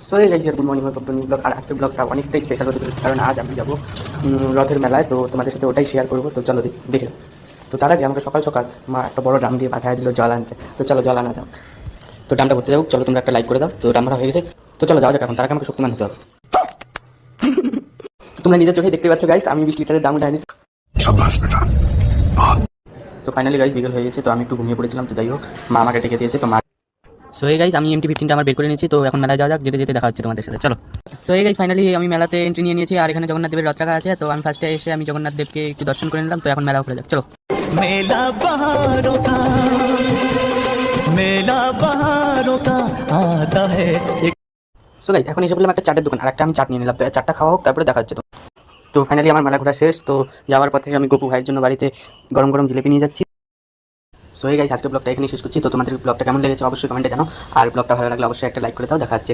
So এই guys good morning welcome to new blog. আর আজকের ব্লগটা অনেকটাই স্পেশাল হতে চলেছে, কারণ আজ আমি যাবো রথের মেলায়। তো তোমাদের সাথে ওটাই শেয়ার করবো। তো চলো দেখে। তো তার আগে আমাকে সকাল সকাল মা একটা বড় ড্রাম দিয়ে পাঠিয়ে দিল জল আনতে। তো চলো জল আনা যাক। তো ড্রামটা করতে যাবো, চলো তোমরা একটা লাইক করে দাও। তো ড্রাম ভরা হয়ে গেছে, তো চলো যাওয়া যাক। এখন তার আগে আমাকে শক্তিমান হতে হবে। তো তোমরা নিজের চোখেই দেখতে পাচ্ছ গাইস, আমি 20 লিটারের ড্রাম উঠে আনিছি। তো ফাইনালি গাইস বিকেল হয়ে গেছে, তো আমি একটু ঘুমিয়ে পড়েছিলাম। তো যাই হোক, মা আমাকে ডেকে দিয়েছে। তো মা সো এই গাইজ আমি MT-15টা আমার বের করে নিয়েছি। তো এখন মেলায় যাওয়া যাক, যেতে যেতে দেখা হচ্ছে তোমাদের সাথে, চলো। সো এই গাইজ ফাইনালি আমি মেলাতে এন্ট্রি নিয়ে নিয়েছি। আর এখানে জগন্নাথ দেবের রথ রাখা আছে। তো আমি ফার্স্টে এসে আমি জগন্নাথ দেবকে একটু দর্শন করে নিলাম। তো এখন মেলা উপরে যাক, চলো। মেলা আতা হে। সো গাইজ এখন এসে বললাম একটা চাটের দোকান, আর একটা আমি চাট নিয়ে নিলাম। তো চাটটা খাওয়া হোক, তারপরে দেখা হচ্ছে। তো ফাইনালি আমার মেলা ঘোরা শেষ। তো যাওয়ার পথে আমি গপু ভাইয়ের জন্য বাড়িতে গরম গরম জিলিপি নিয়ে যাচ্ছি। সো এই গাইজ আজকের ব্লগটা এখানে শেষ করছি। তো তোমাদের ব্লগটা কেমন লেগেছে অবশ্যই কমেন্টে জানাও। আর ব্লগটা ভালো লাগলে অবশ্যই একটা লাইক করে দাও। দেখা হচ্ছে।